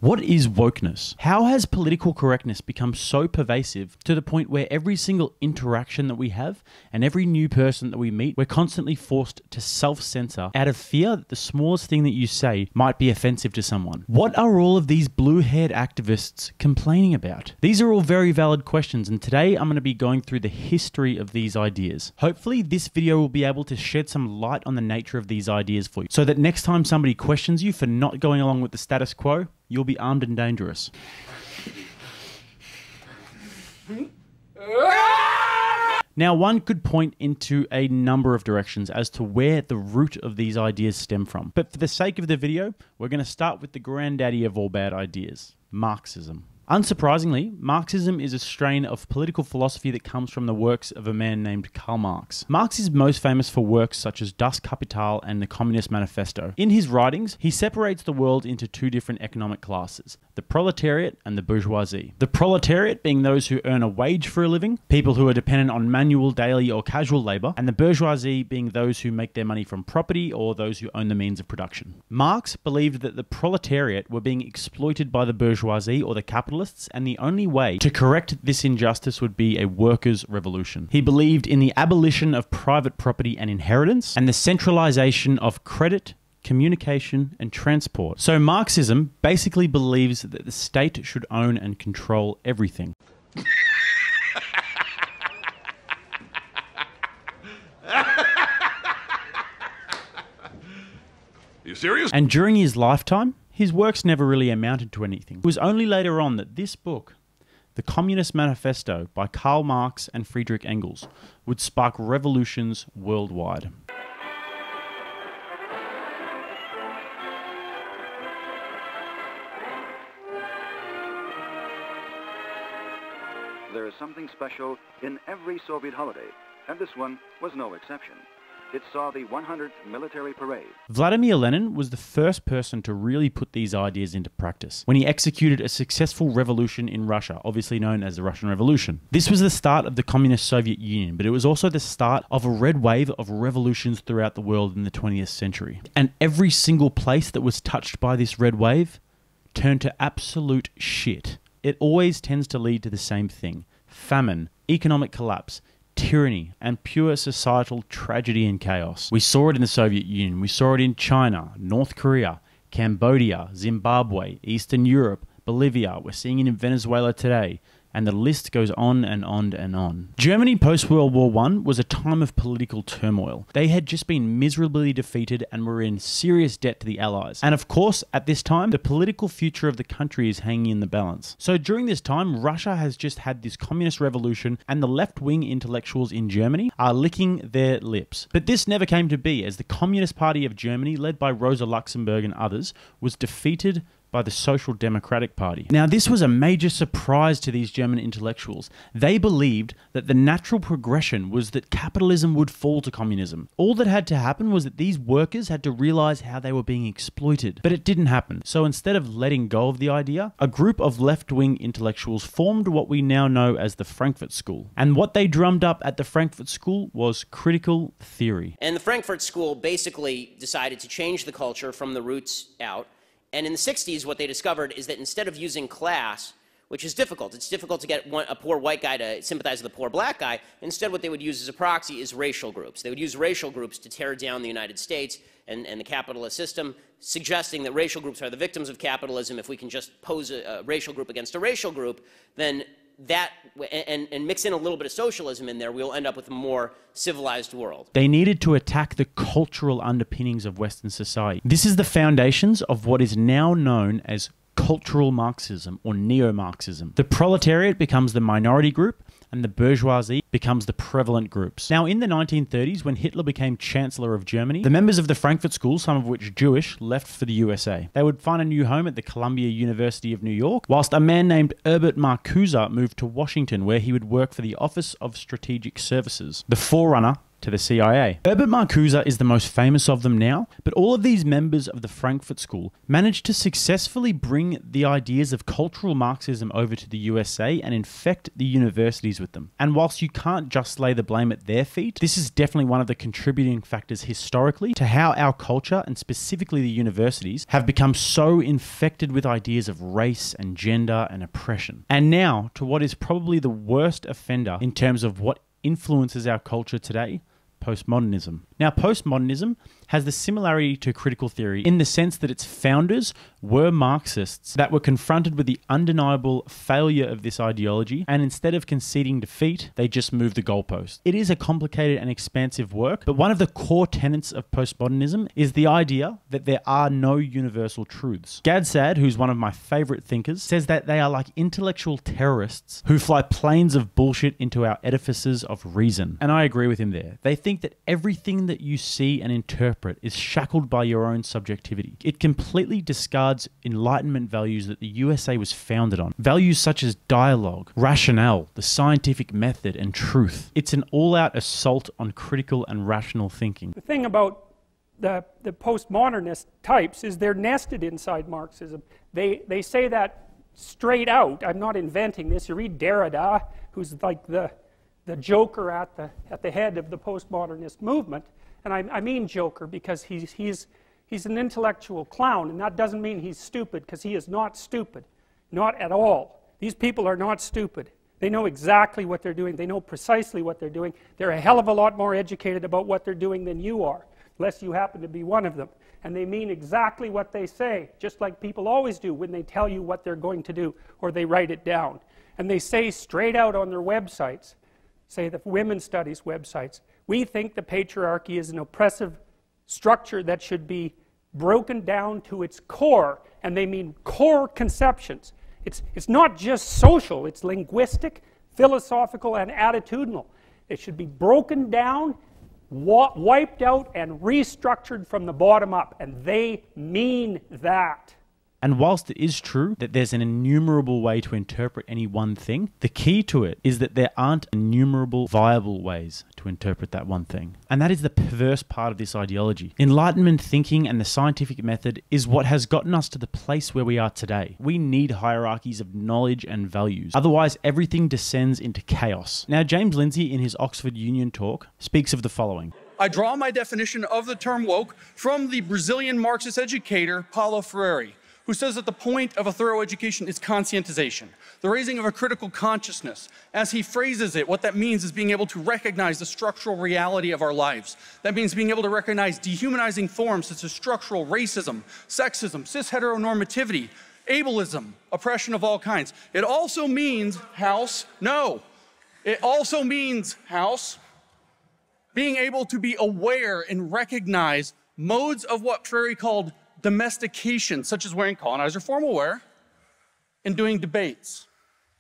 What is wokeness? How has political correctness become so pervasive to the point where every single interaction that we have and every new person that we meet, we're constantly forced to self-censor out of fear that the smallest thing that you say might be offensive to someone? What are all of these blue-haired activists complaining about? These are all very valid questions, and today I'm going to be going through the history of these ideas. Hopefully this video will be able to shed some light on the nature of these ideas for you, so that next time somebody questions you for not going along with the status quo, you'll be armed and dangerous. Now, one could point into a number of directions as to where the root of these ideas stem from. But for the sake of the video, we're going to start with the granddaddy of all bad ideas, Marxism. Unsurprisingly, Marxism is a strain of political philosophy that comes from the works of a man named Karl Marx. Marx is most famous for works such as Das Kapital and the Communist Manifesto. In his writings, he separates the world into two different economic classes, the proletariat and the bourgeoisie. The proletariat being those who earn a wage for a living, people who are dependent on manual, daily or casual labor, and the bourgeoisie being those who make their money from property or those who own the means of production. Marx believed that the proletariat were being exploited by the bourgeoisie or the capitalists, and the only way to correct this injustice would be a workers' revolution. He believed in the abolition of private property and inheritance, and the centralization of credit, communication, and transport. So Marxism basically believes that the state should own and control everything. You serious? And during his lifetime, his works never really amounted to anything. It was only later on that this book, The Communist Manifesto by Karl Marx and Friedrich Engels, would spark revolutions worldwide. There is something special in every Soviet holiday, and this one was no exception. It saw the 100th military parade. Vladimir Lenin was the first person to really put these ideas into practice when he executed a successful revolution in Russia, obviously known as the Russian Revolution. This was the start of the communist Soviet Union, but it was also the start of a red wave of revolutions throughout the world in the 20th century. And every single place that was touched by this red wave turned to absolute shit. It always tends to lead to the same thing: famine, economic collapse, tyranny, and pure societal tragedy and chaos. We saw it in the Soviet Union, we saw it in China, North Korea, Cambodia, Zimbabwe, Eastern Europe, Bolivia, we're seeing it in Venezuela today, and the list goes on and on and on. Germany post-World War I was a time of political turmoil. They had just been miserably defeated and were in serious debt to the Allies. And of course, at this time, the political future of the country is hanging in the balance. So during this time, Russia has just had this communist revolution, and the left-wing intellectuals in Germany are licking their lips. But this never came to be, as the Communist Party of Germany, led by Rosa Luxemburg and others, was defeated by the Social Democratic Party. Now, this was a major surprise to these German intellectuals. They believed that the natural progression was that capitalism would fall to communism. All that had to happen was that these workers had to realize how they were being exploited. But it didn't happen. So instead of letting go of the idea, a group of left-wing intellectuals formed what we now know as the Frankfurt School. And what they drummed up at the Frankfurt School was critical theory. And the Frankfurt School basically decided to change the culture from the roots out. And in the 60s, what they discovered is that instead of using class, which is difficult, it's difficult to get a poor white guy to sympathize with a poor black guy, instead what they would use as a proxy is racial groups. They would use racial groups to tear down the United States and the capitalist system, suggesting that racial groups are the victims of capitalism. If we can just pose a racial group against a racial group, then that, and mix in a little bit of socialism in there, we'll end up with a more civilized world. They needed to attack the cultural underpinnings of Western society. This is the foundations of what is now known as cultural Marxism or neo-Marxism. The proletariat becomes the minority group, and the bourgeoisie becomes the prevalent groups. Now, in the 1930s, when Hitler became Chancellor of Germany, the members of the Frankfurt School, some of which Jewish, left for the USA. They would find a new home at the Columbia University of New York, whilst a man named Herbert Marcuse moved to Washington, where he would work for the Office of Strategic Services, the forerunner to the CIA. Herbert Marcuse is the most famous of them now, but all of these members of the Frankfurt School managed to successfully bring the ideas of cultural Marxism over to the USA and infect the universities with them. And whilst you can't just lay the blame at their feet, this is definitely one of the contributing factors historically to how our culture, and specifically the universities, have become so infected with ideas of race and gender and oppression. And now to what is probably the worst offender in terms of what influences our culture today: postmodernism. Now, postmodernism has the similarity to critical theory in the sense that its founders were Marxists that were confronted with the undeniable failure of this ideology, and instead of conceding defeat, they just moved the goalpost. It is a complicated and expansive work, but one of the core tenets of postmodernism is the idea that there are no universal truths. Gad Saad, who's one of my favorite thinkers, says that they are like intellectual terrorists who fly planes of bullshit into our edifices of reason. And I agree with him there. They think that everything that you see and interpret is shackled by your own subjectivity. It completely discards Enlightenment values that the USA was founded on. Values such as dialogue, rationale, the scientific method, and truth. It's an all-out assault on critical and rational thinking. The thing about the postmodernist types is they're nested inside Marxism. They say that straight out. I'm not inventing this. You read Derrida, who's like the joker at the head of the postmodernist movement. And I mean joker because he's an intellectual clown, and that doesn't mean he's stupid, because he is not stupid. Not at all. These people are not stupid. They know exactly what they're doing. They know precisely what they're doing. They're a hell of a lot more educated about what they're doing than you are, unless you happen to be one of them. And they mean exactly what they say, just like people always do when they tell you what they're going to do, or they write it down. And they say straight out on their websites, say the women's studies websites, we think the patriarchy is an oppressive structure that should be broken down to its core, and they mean core conceptions. It's not just social, it's linguistic, philosophical, and attitudinal. It should be broken down, wiped out, and restructured from the bottom up, and they mean that. And whilst it is true that there's an innumerable way to interpret any one thing, the key to it is that there aren't innumerable viable ways to interpret that one thing. And that is the perverse part of this ideology. Enlightenment thinking and the scientific method is what has gotten us to the place where we are today. We need hierarchies of knowledge and values. Otherwise, everything descends into chaos. Now, James Lindsay, in his Oxford Union talk, speaks of the following. I draw my definition of the term woke from the Brazilian Marxist educator Paulo Freire, who says that the point of a thorough education is conscientization, the raising of a critical consciousness. As he phrases it, what that means is being able to recognize the structural reality of our lives. That means being able to recognize dehumanizing forms such as structural racism, sexism, cis-heteronormativity, ableism, oppression of all kinds. It also means, being able to be aware and recognize modes of what Freire called domestication, such as wearing colonizer formal wear and doing debates.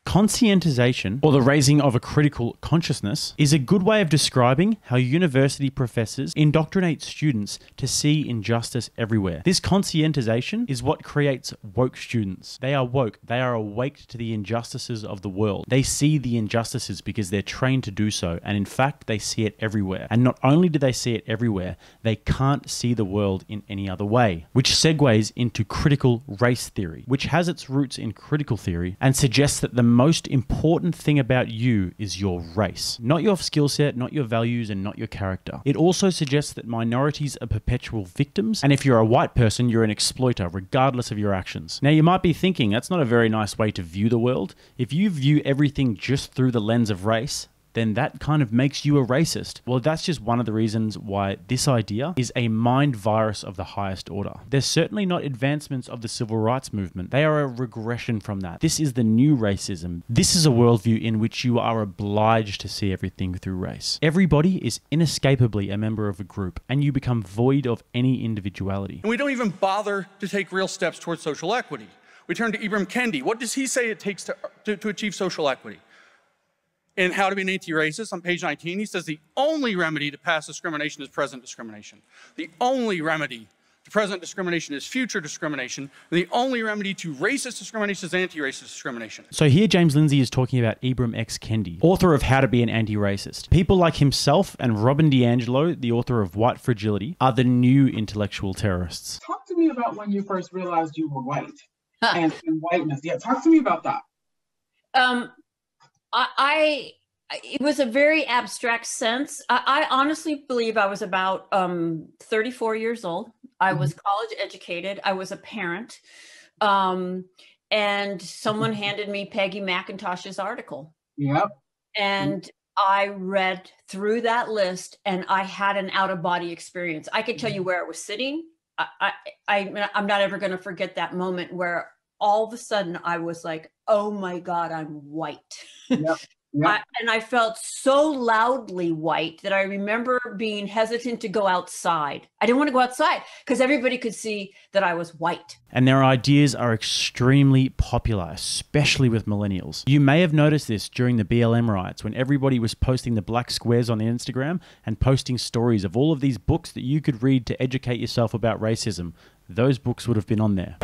Conscientization, or the raising of a critical consciousness, is a good way of describing how university professors indoctrinate students to see injustice everywhere. This conscientization is what creates woke students. They are woke. They are awake to the injustices of the world. They see the injustices because they're trained to do so, and in fact, they see it everywhere. And not only do they see it everywhere, they can't see the world in any other way, which segues into critical race theory, which has its roots in critical theory and suggests that the most important thing about you is your race. Not your skill set, not your values, and not your character. It also suggests that minorities are perpetual victims, and if you're a white person, you're an exploiter, regardless of your actions. Now, you might be thinking, that's not a very nice way to view the world. If you view everything just through the lens of race, then that kind of makes you a racist. Well, that's just one of the reasons why this idea is a mind virus of the highest order. They're certainly not advancements of the civil rights movement. They are a regression from that. This is the new racism. This is a worldview in which you are obliged to see everything through race. Everybody is inescapably a member of a group, and you become void of any individuality. And we don't even bother to take real steps towards social equity. We turn to Ibram Kendi. What does he say it takes to achieve social equity? In How to Be an Anti-Racist, on page 19, he says the only remedy to past discrimination is present discrimination. The only remedy to present discrimination is future discrimination. The only remedy to racist discrimination is anti-racist discrimination. So here James Lindsay is talking about Ibram X. Kendi, author of How to Be an Anti-Racist. People like himself and Robin DiAngelo, the author of White Fragility, are the new intellectual terrorists. Talk to me about when you first realized you were white and whiteness. Yeah, talk to me about that. It was a very abstract sense. I honestly believe I was about 34 years old. I was college educated. I was a parent. And someone handed me Peggy McIntosh's article. Yep. And I read through that list and I had an out-of-body experience. I could tell you where it was sitting. I'm not ever going to forget that moment where all of a sudden I was like, oh my God, I'm white. Yep. Yep. And I felt so loudly white that I remember being hesitant to go outside. I didn't want to go outside because everybody could see that I was white. And their ideas are extremely popular, especially with millennials. You may have noticed this during the BLM riots when everybody was posting the black squares on Instagram and posting stories of all of these books that you could read to educate yourself about racism. Those books would have been on there.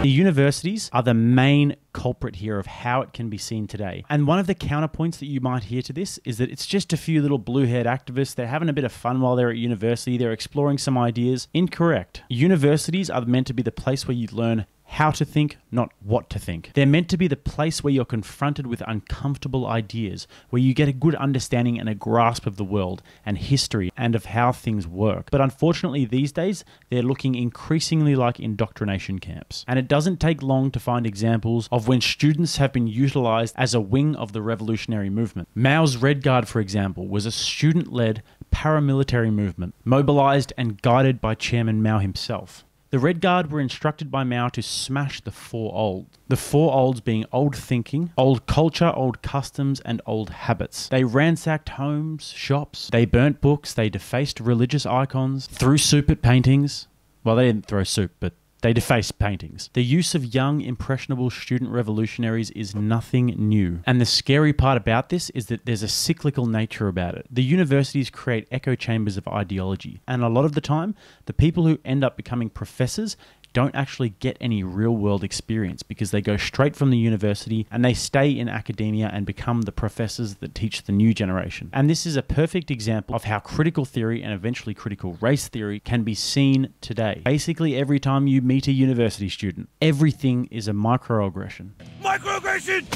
The universities are the main culprit here of how it can be seen today. And one of the counterpoints that you might hear to this is that it's just a few little blue-haired activists. They're having a bit of fun while they're at university. They're exploring some ideas. Incorrect. Universities are meant to be the place where you learn how to think, not what to think. They're meant to be the place where you're confronted with uncomfortable ideas, where you get a good understanding and a grasp of the world and history and of how things work. But unfortunately these days, they're looking increasingly like indoctrination camps. And it doesn't take long to find examples of when students have been utilized as a wing of the revolutionary movement. Mao's Red Guard, for example, was a student-led paramilitary movement, mobilized and guided by Chairman Mao himself. The Red Guard were instructed by Mao to smash the four old. The four olds being old thinking, old culture, old customs, and old habits. They ransacked homes, shops, they burnt books, they defaced religious icons, threw soup at paintings. Well, they didn't throw soup, but they defaced paintings. The use of young, impressionable student revolutionaries is nothing new. And the scary part about this is that there's a cyclical nature about it. The universities create echo chambers of ideology. And a lot of the time, the people who end up becoming professors don't actually get any real-world experience because they go straight from the university and they stay in academia and become the professors that teach the new generation. And this is a perfect example of how critical theory and eventually critical race theory can be seen today. Basically, every time you meet a university student, everything is a microaggression. Microaggression!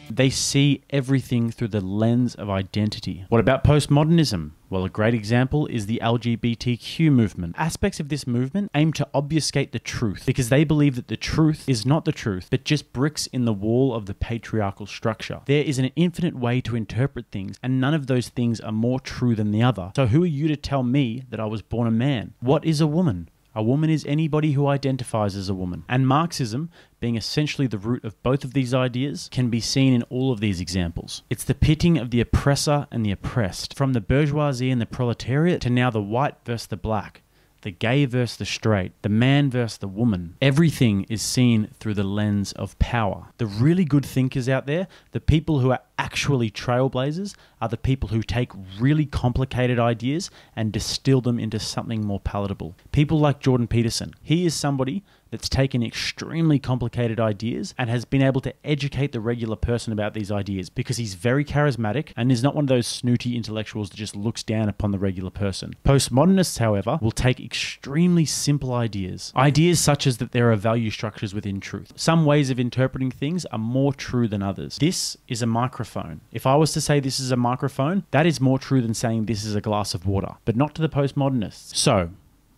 They see everything through the lens of identity. What about postmodernism? Well, a great example is the LGBTQ movement. Aspects of this movement aim to obfuscate the truth because they believe that the truth is not the truth, but just bricks in the wall of the patriarchal structure. There is an infinite way to interpret things, and none of those things are more true than the other. So who are you to tell me that I was born a man? What is a woman? A woman is anybody who identifies as a woman. And Marxism, being essentially the root of both of these ideas, can be seen in all of these examples. It's the pitting of the oppressor and the oppressed, from the bourgeoisie and the proletariat to now the white versus the black, the gay versus the straight, the man versus the woman. Everything is seen through the lens of power. The really good thinkers out there, the people who are actually trailblazers, are the people who take really complicated ideas and distill them into something more palatable. People like Jordan Peterson. He is somebody that's taken extremely complicated ideas and has been able to educate the regular person about these ideas because he's very charismatic and is not one of those snooty intellectuals that just looks down upon the regular person. Postmodernists, however, will take extremely simple ideas. Ideas such as that there are value structures within truth. Some ways of interpreting things are more true than others. This is a microphone. If I was to say this is a microphone, that is more true than saying this is a glass of water, but not to the postmodernists. So,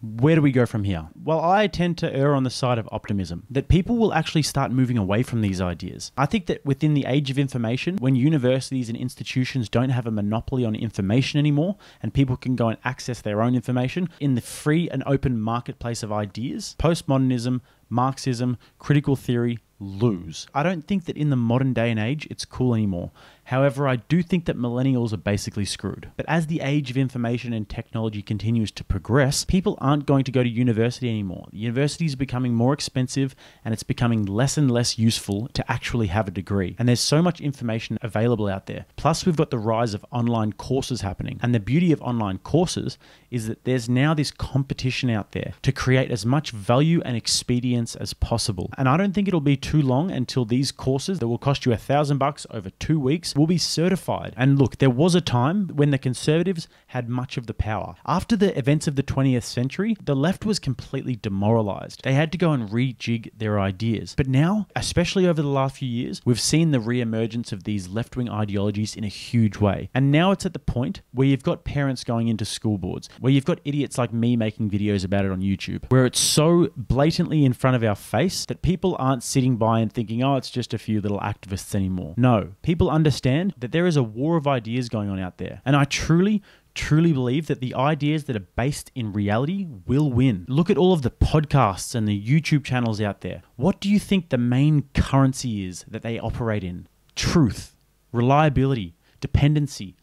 where do we go from here? Well, I tend to err on the side of optimism, that people will actually start moving away from these ideas. I think that within the age of information, when universities and institutions don't have a monopoly on information anymore, and people can go and access their own information in the free and open marketplace of ideas, postmodernism, Marxism, critical theory lose. I don't think that in the modern day and age it's cool anymore. However, I do think that millennials are basically screwed. But as the age of information and technology continues to progress, people aren't going to go to university anymore. University is becoming more expensive, and it's becoming less and less useful to actually have a degree. And there's so much information available out there. Plus, we've got the rise of online courses happening. And the beauty of online courses is that there's now this competition out there to create as much value and expedience as possible. And I don't think it'll be too long until these courses that will cost you $1,000 over 2 weeks will be certified. And look, there was a time when the conservatives had much of the power. After the events of the 20th century, the left was completely demoralized. They had to go and rejig their ideas. But now, especially over the last few years, we've seen the re-emergence of these left-wing ideologies in a huge way. And now it's at the point where you've got parents going into school boards, where you've got idiots like me making videos about it on YouTube, where it's so blatantly in front of our face that people aren't sitting by and thinking, oh, it's just a few little activists anymore. No, people understand that there is a war of ideas going on out there. And I truly believe that the ideas that are based in reality will win. Look at all of the podcasts and the YouTube channels out there. What do you think the main currency is that they operate in? Truth, reliability, dependency.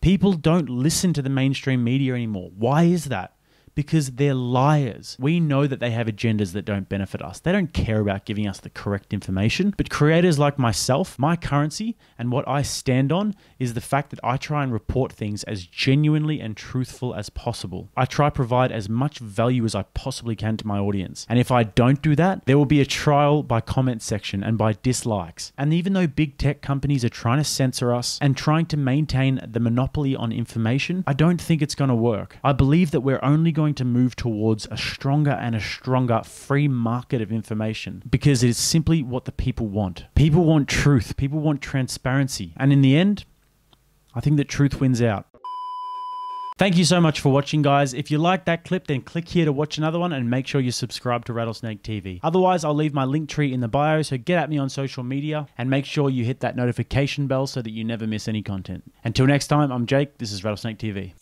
People don't listen to the mainstream media anymore. Why is that? Because they're liars. We know that they have agendas that don't benefit us. They don't care about giving us the correct information. But creators like myself, my currency and what I stand on is the fact that I try and report things as genuinely and truthful as possible. I try to provide as much value as I possibly can to my audience. And if I don't do that, there will be a trial by comment section and by dislikes. And even though big tech companies are trying to censor us and trying to maintain the monopoly on information, I don't think it's going to work. I believe that we're only going to move towards a stronger and a stronger free market of information, because it is simply what the people want. People want truth. People want transparency. And in the end, I think that truth wins out. Thank you so much for watching, guys. If you like that clip, then click here to watch another one and make sure you subscribe to Rattlesnake TV. Otherwise, I'll leave my link tree in the bio, so get at me on social media and make sure you hit that notification bell so that you never miss any content. Until next time, I'm Jake. This is Rattlesnake TV.